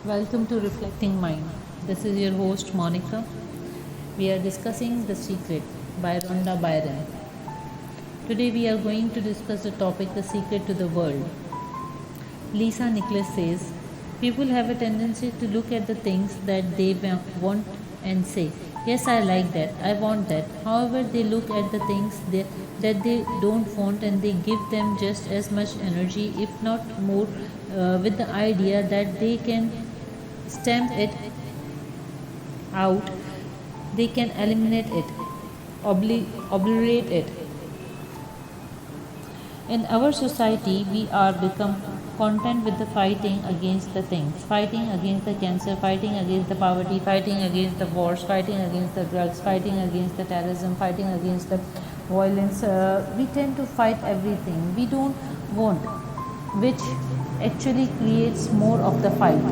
Welcome to Reflecting Mind. This is your host Monica. We are discussing The Secret by Rhonda Byron. Today we are going to discuss the topic The Secret to the World. Lisa Nicholas says, people have a tendency to look at the things that they want and say, yes, I like that, I want that. However, they look at the things that they don't want and they give them just as much energy, if not more, with the idea that they can stamp it out, they can eliminate it, obliterate it. In our society, we are become content with the fighting against the things, fighting against the cancer, fighting against the poverty, fighting against the wars, fighting against the drugs, fighting against the terrorism, fighting against the violence. We tend to fight everything we don't want, which actually creates more of the fight.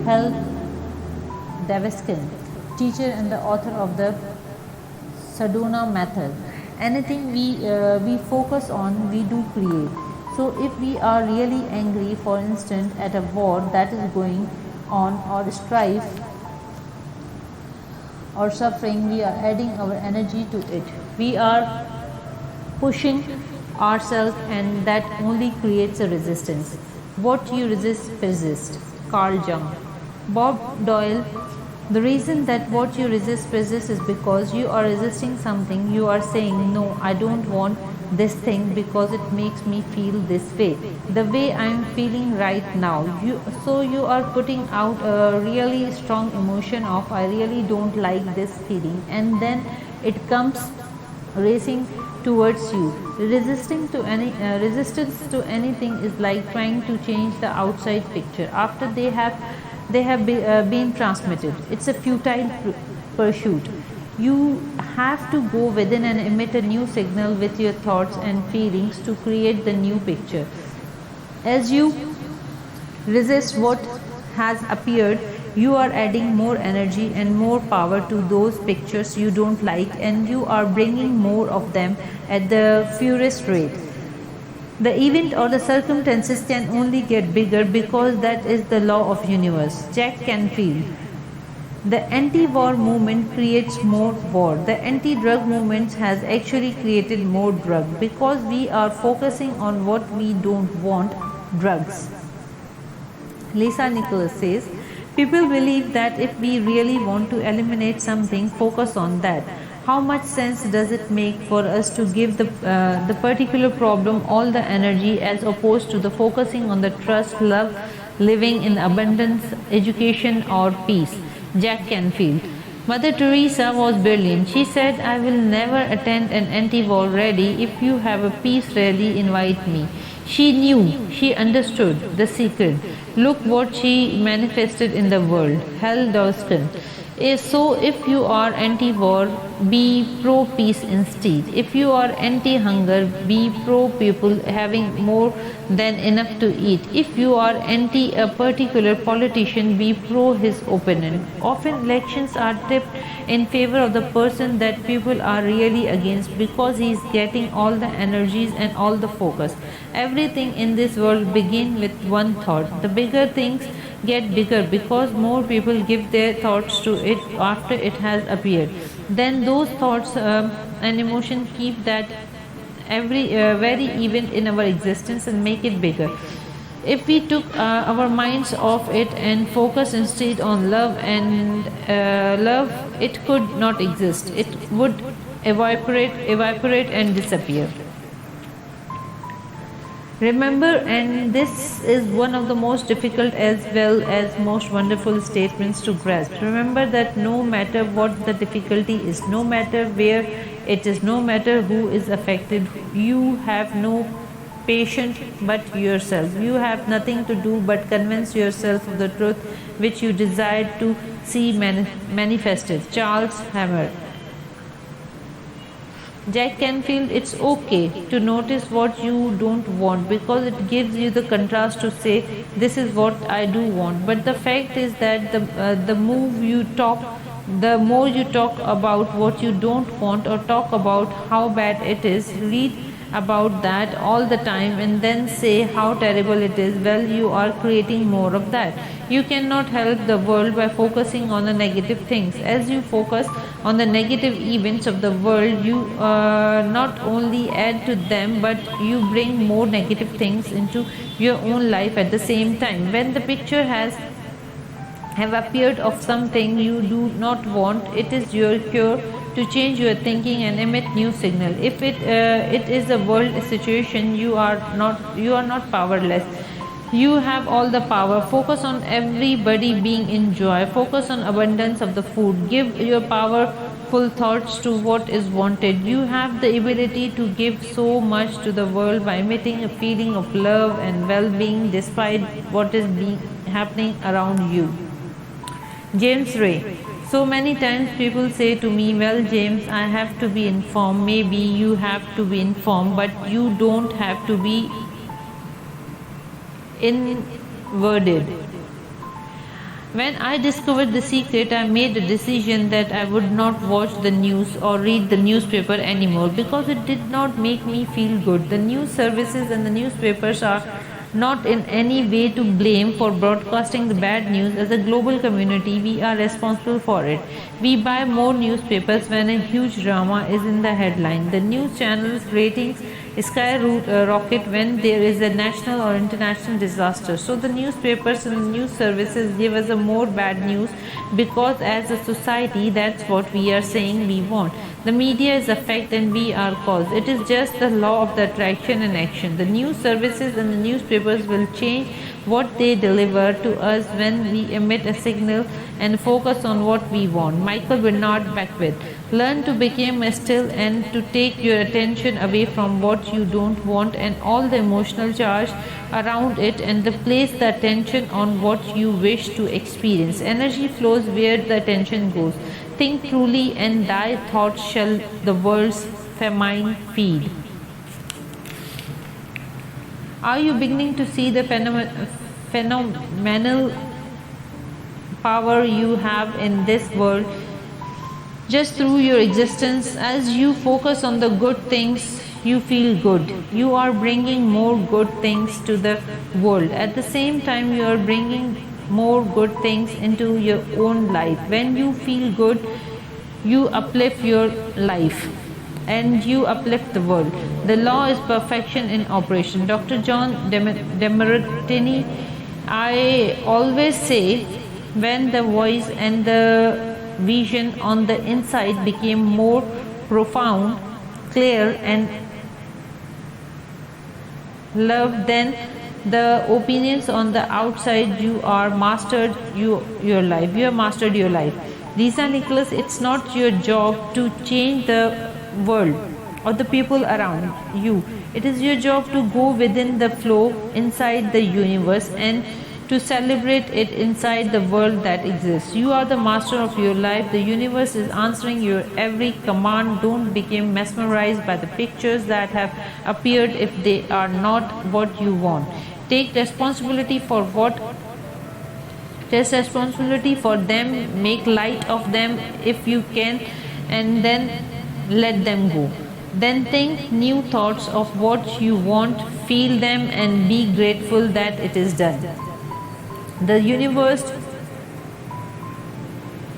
Health Daviskin, teacher and the author of the Sedona method. Anything we focus on, we do create. So, if we are really angry, for instance, at a war that is going on, or strife or suffering, we are adding our energy to it. We are pushing ourselves, and that only creates a resistance. What you resist persists. Carl Jung. Bob Doyle. The reason that what you resist persists is because you are resisting something. You are saying, no, I don't want this thing because it makes me feel this way, the way I am feeling right now. So you are putting out a really strong emotion of, I really don't like this feeling, and then it comes racing towards you. Resistance to anything is like trying to change the outside picture after been transmitted. It's a futile pursuit. You have to go within and emit a new signal with your thoughts and feelings to create the new picture. As you resist what has appeared, you are adding more energy and more power to those pictures you don't like, and you are bringing more of them at the furious rate. The event or the circumstances can only get bigger because that is the law of universe. Jack Canfield. The anti-war movement creates more war. The anti-drug movement has actually created more drug because we are focusing on what we don't want, drugs. Lisa Nicholas says, people believe that if we really want to eliminate something, focus on that. How much sense does it make for us to give the particular problem all the energy as opposed to the focusing on the trust, love, living in abundance, education, or peace? Jack Canfield. Mother Teresa was brilliant. She said, I will never attend an anti-war rally. If you have a peace rally, invite me. She knew, she understood the secret. Look what she manifested in the world. Hal Dawson. So, if you are anti war, be pro peace instead. If you are anti hunger, be pro people having more than enough to eat. If you are anti a particular politician, be pro his opponent. Often, elections are tipped in favor of the person that people are really against because he is getting all the energies and all the focus. Everything in this world begins with one thought. The bigger things get bigger because more people give their thoughts to it after it has appeared. Then those thoughts and emotion keep that every very event in our existence and make it bigger. If we took our minds off it and focus instead on love, it could not exist. It would evaporate and disappear. Remember, and this is one of the most difficult as well as most wonderful statements to grasp. Remember that no matter what the difficulty is, no matter where it is, no matter who is affected, you have no patient but yourself. You have nothing to do but convince yourself of the truth which you desire to see manifested. Charles Hammer. Jack Canfield, it's okay to notice what you don't want because it gives you the contrast to say, this is what I do want. But the fact is that the more you talk about what you don't want or talk about how bad it is, about that all the time and then say how terrible it is, well, you are creating more of that. You cannot help the world by focusing on the negative things. As you focus on the negative events of the world, you not only add to them, but you bring more negative things into your own life at the same time. When the picture has have appeared of something you do not want, it is your cure to change your thinking and emit new signal. If it is a world situation, you are not powerless. You have all the power. Focus on everybody being in joy. Focus on abundance of the food. Give your powerful thoughts to what is wanted. You have the ability to give so much to the world by emitting a feeling of love and well-being despite what is happening around you. James Ray. So many times people say to me, well, James, I have to be informed. Maybe you have to be informed, but you don't have to be inwarded. When I discovered The Secret, I made a decision that I would not watch the news or read the newspaper anymore because it did not make me feel good. The news services and the newspapers are not in any way to blame for broadcasting the bad news. As a global community, we are responsible for it. We buy more newspapers when a huge drama is in the headline. The news channels' ratings skyrocket when there is a national or international disaster. So the newspapers and the news services give us a more bad news because as a society that's what we are saying we want. The media is effect and we are cause. It is just the law of the attraction and action. The news services and the newspapers will change what they deliver to us when we emit a signal and focus on what we want. Michael Bernard Beckwith. Learn to become still and to take your attention away from what you don't want and all the emotional charge around it and to place the attention on what you wish to experience. Energy flows where the attention goes. Think truly and thy thoughts shall the world's famine feed. Are you beginning to see the phenomenal power you have in this world just through your existence? As you focus on the good things, you feel good. You are bringing more good things to the world. At the same time, you are bringing more good things into your own life. When you feel good, you uplift your life and you uplift the world. The law is perfection in operation. Dr. John Demartini. I always say, when the voice and the vision on the inside became more profound, clear, and love, then the opinions on the outside, you are mastered your life. You have mastered your life. Lisa Nicholas, it's not your job to change the world or the people around you. It is your job to go within the flow inside the universe and to celebrate it inside the world that exists. You are the master of your life. The universe is answering your every command. Don't become mesmerized by the pictures that have appeared if they are not what you want. Take responsibility for them, make light of them if you can, and then let them go. Then think new thoughts of what you want, feel them, and be grateful that it is done. The universe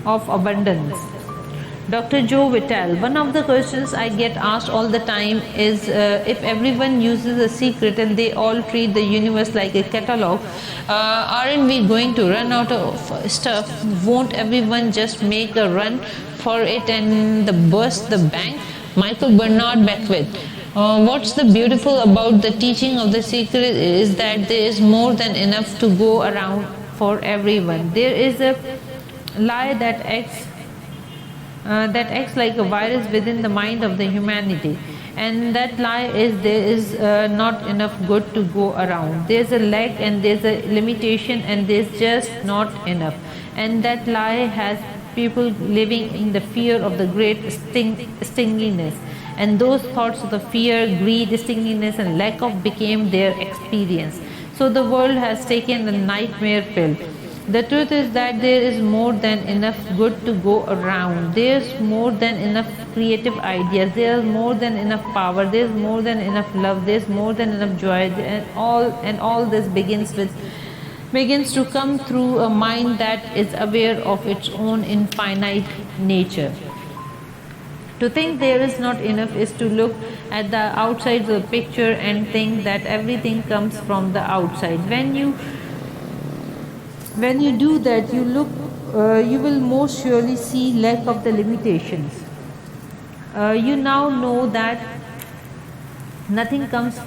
of abundance. Dr. Joe Vitale. One of the questions I get asked all the time is if everyone uses The Secret and they all treat the universe like a catalog, aren't we going to run out of stuff? Won't everyone just make a run for it and burst the bank? Michael Bernard Beckwith. What's the beautiful about the teaching of The Secret is that there is more than enough to go around for everyone. There is a lie that acts like a virus within the mind of the humanity, and that lie is there is not enough good to go around. There's a lack and there's a limitation and there's just not enough, and that lie has people living in the fear of the great stinginess. And those thoughts of the fear, greed, stinginess, and lack of became their experience. So the world has taken the nightmare pill. The truth is that there is more than enough good to go around. There's more than enough creative ideas. There's more than enough power. There's more than enough love. There's more than enough joy. And all this begins to come through a mind that is aware of its own infinite nature. To think there is not enough is to look at the outside of the picture and think that everything comes from the outside. When you do that, you will most surely see lack of the limitations. You now know that nothing comes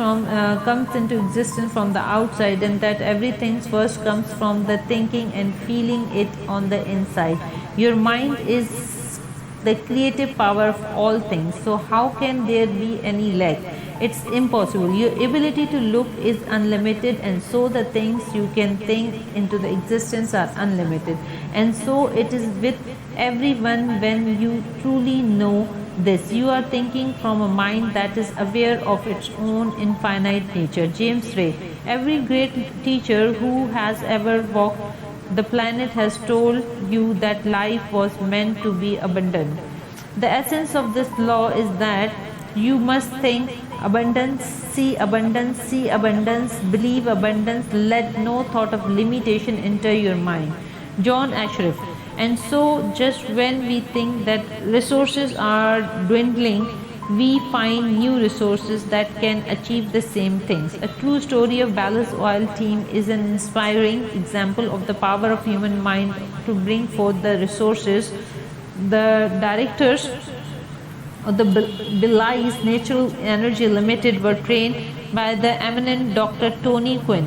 into existence from the outside, and that everything first comes from the thinking and feeling it on the inside. Your mind is the creative power of all things. So how can there be any lack? It's impossible. Your ability to look is unlimited, and so the things you can think into the existence are unlimited. And so it is with everyone. When you truly know this, you are thinking from a mind that is aware of its own infinite nature. James Ray. Every great teacher who has ever walked the planet has told you that life was meant to be abundant. The essence of this law is that you must think abundance, see abundance, believe abundance, let no thought of limitation enter your mind. John Ashraf. And so, just when we think that resources are dwindling, we find new resources that can achieve the same things. A true story of Ballast Oil team is an inspiring example of the power of human mind to bring forth the resources. The directors of the Belize Natural Energy Limited were trained by the eminent Dr. Tony Quinn,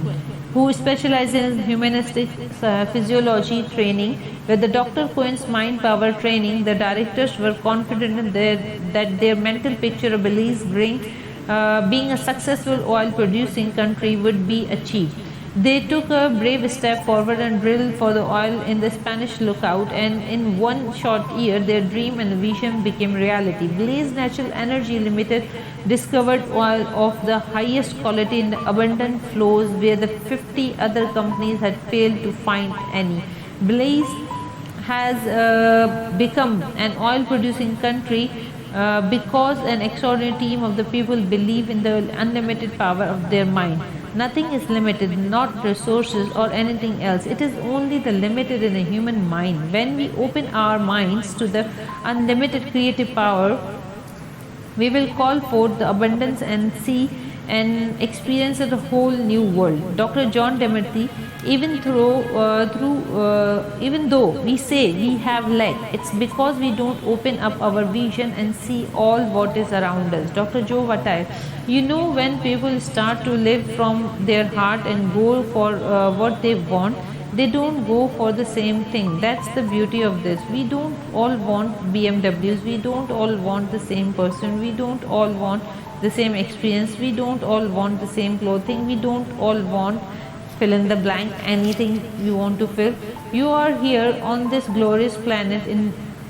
who specializes in humanistic physiology training. With the Dr. Quinn's mind power training, the directors were confident that their mental picture of Belize being a successful oil producing country would be achieved. They took a brave step forward and drilled for the oil in the Spanish Lookout, and in one short year, their dream and vision became reality. Belize Natural Energy Limited discovered oil of the highest quality in abundant flows where the 50 other companies had failed to find any. Belize has become an oil producing country because an extraordinary team of the people believe in the unlimited power of their mind. Nothing is limited, not resources or anything else. It is only the limited in a human mind. When we open our minds to the unlimited creative power, we will call forth the abundance and see and experience a whole new world. Dr. John Demartini, even though we say we have lack, it's because we don't open up our vision and see all what is around us. Dr. Joe Vatai, when people start to live from their heart and go for what they want, they don't go for the same thing. That's the beauty of this. We don't all want BMWs, we don't all want the same person, we don't all want the same experience, we don't all want the same clothing, we don't all want fill in the blank, anything you want to fill. You are here on this glorious planet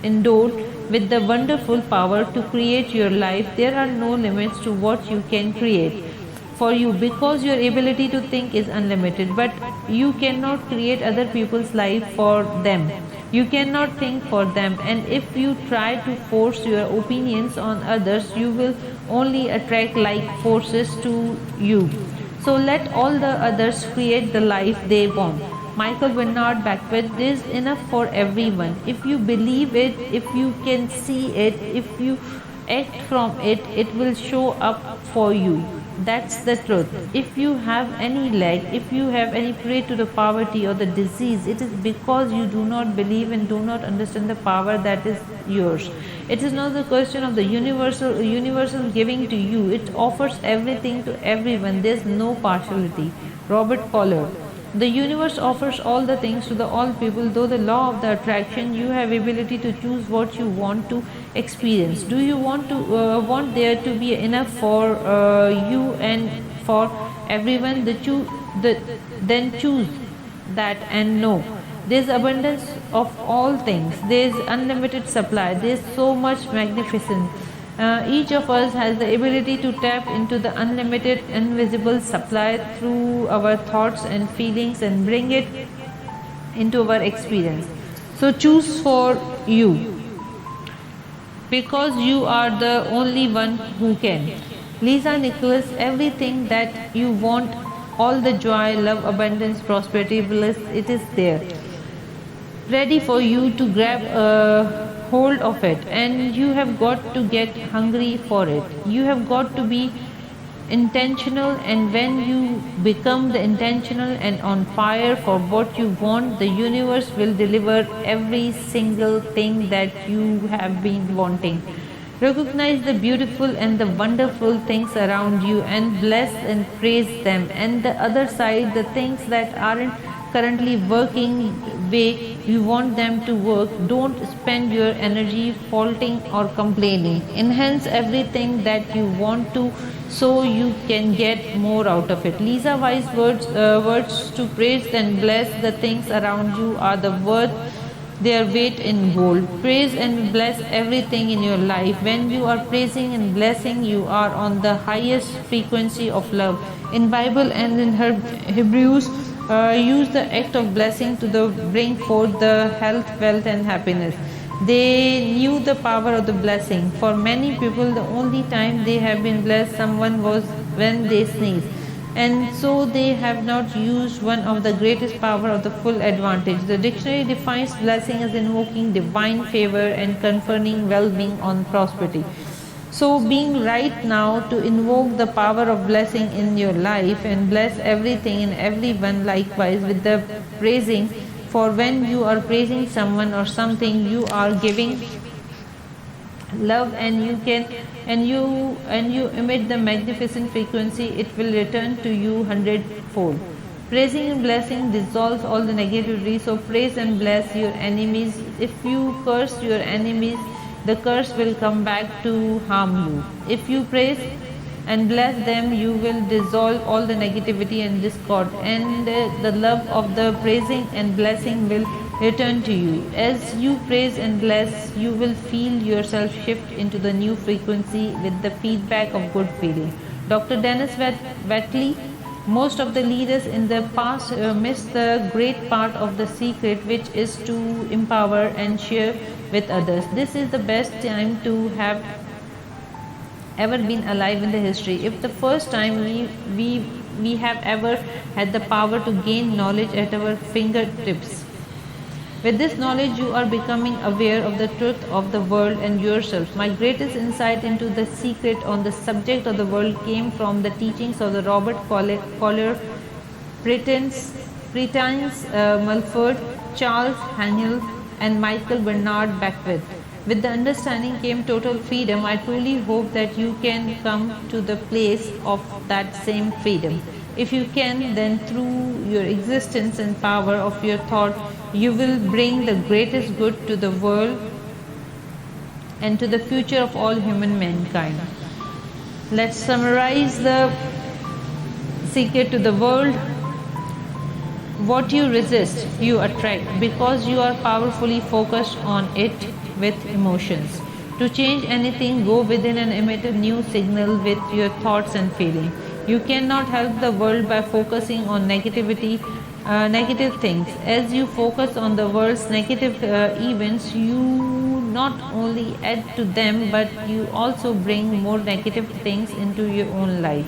endowed with the wonderful power to create your life. There are no limits to what you can create for you because your ability to think is unlimited, but you cannot create other people's life for them. You cannot think for them, and if you try to force your opinions on others, you will only attract like forces to you. So let all the others create the life they want. Michael Bernard Beckwith, there is enough for everyone. If you believe it, if you can see it, if you act from it, it will show up for you. That's the truth. If you have any lack, if you have any prey to the poverty or the disease, it is because you do not believe and do not understand the power that is yours. It is not the question of the universal giving to you. It offers everything to everyone. There is no partiality. Robert Collier. The universe offers all the things to the all people. Though the law of the attraction, you have ability to choose what you want to experience. Do you want there to be enough for you and for everyone? Then choose that and know. There's abundance of all things. There's unlimited supply. There's so much magnificence. Each of us has the ability to tap into the unlimited invisible supply through our thoughts and feelings and bring it into our experience. So choose for you, because you are the only one who can. Lisa Nicholas, everything that you want, all the joy, love, abundance, prosperity, bliss, it is there, ready for you to grab a hold of it. And you have got to get hungry for it. You have got to be intentional, and when you become the intentional and on fire for what you want, the universe will deliver every single thing that you have been wanting. Recognize the beautiful and the wonderful things around you and bless and praise them. And the other side, the things that aren't currently working way you want them to work, don't spend your energy faulting or complaining. Enhance everything that you want to, so you can get more out of it. Lisa Wise words to praise and bless the things around you are the worth their weight in gold. Praise and bless everything in your life. When you are praising and blessing, you are on the highest frequency of love. In Bible and in her Hebrews, use the act of blessing to bring forth the health, wealth, and happiness. They knew the power of the blessing. For many people, the only time they have been blessed someone was when they sneezed, and so they have not used one of the greatest power of the full advantage. The dictionary defines blessing as invoking divine favor and conferring well-being on prosperity. So being right now to invoke the power of blessing in your life and bless everything and everyone likewise with the praising. For when you are praising someone or something, you are giving love, and you can and you emit the magnificent frequency, it will return to you hundredfold. Praising and blessing dissolves all the negativity. So praise and bless your enemies. If you curse your enemies, the curse will come back to harm you. If you praise and bless them, you will dissolve all the negativity and discord, and the love of the praising and blessing will return to you. As you praise and bless, you will feel yourself shift into the new frequency with the feedback of good feeling. Dr. Dennis Watley, most of the leaders in the past missed the great part of the secret, which is to empower and share with others. This is the best time to have ever been alive in the history. If the first time we have ever had the power to gain knowledge at our fingertips. With this knowledge, you are becoming aware of the truth of the world and yourself. My greatest insight into the secret on the subject of the world came from the teachings of the Robert Collier, Prentice Mulford, Charles Haanel, and Michael Bernard Beckwith. With the understanding came total freedom. I truly hope that you can come to the place of that same freedom. If you can, then through your existence and power of your thought, you will bring the greatest good to the world and to the future of all human mankind. Let's summarize the secret to the world. What you resist, you attract, because you are powerfully focused on it with emotions. To change anything, go within and emit a new signal with your thoughts and feelings. You cannot help the world by focusing on negative things. As you focus on the world's negative events, you not only add to them, but you also bring more negative things into your own life.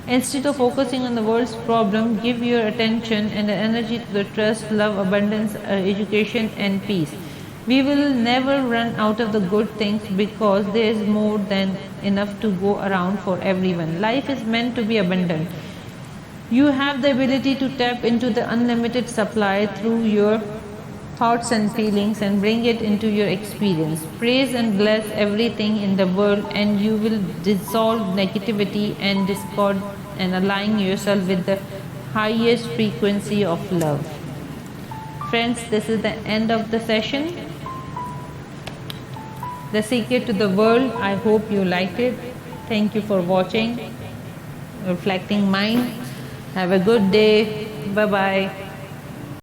Instead of focusing on the world's problem, give your attention and energy to the trust, love, abundance, education, and peace. We will never run out of the good things because there is more than enough to go around for everyone. Life is meant to be abundant. You have the ability to tap into the unlimited supply through your thoughts and feelings and bring it into your experience. Praise and bless everything in the world, and you will dissolve negativity and discord and align yourself with the highest frequency of love. Friends, this is the end of the session. The secret to the world. I hope you liked it. Thank you for watching Reflecting Mind. Have a good day. Bye bye.